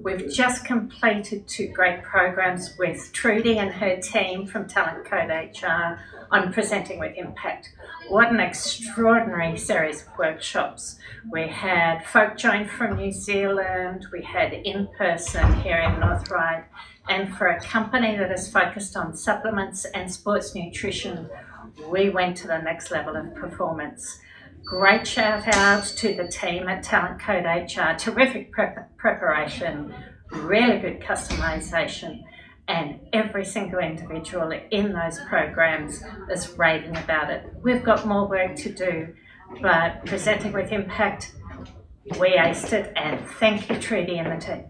We've just completed 2 great programs with Trudy and her team from Talent Code HR on Presenting with Impact. What an extraordinary series of workshops. We had folk join from New Zealand, we had in-person here in North Ryde, and for a company that is focused on supplements and sports nutrition, we went to the next level of performance. Great shout out to the team at Talent Code HR, terrific preparation, really good customization, and every single individual in those programs is raving about it. We've got more work to do, but Presenting with Impact, we aced it, and thank you Trudy and the team.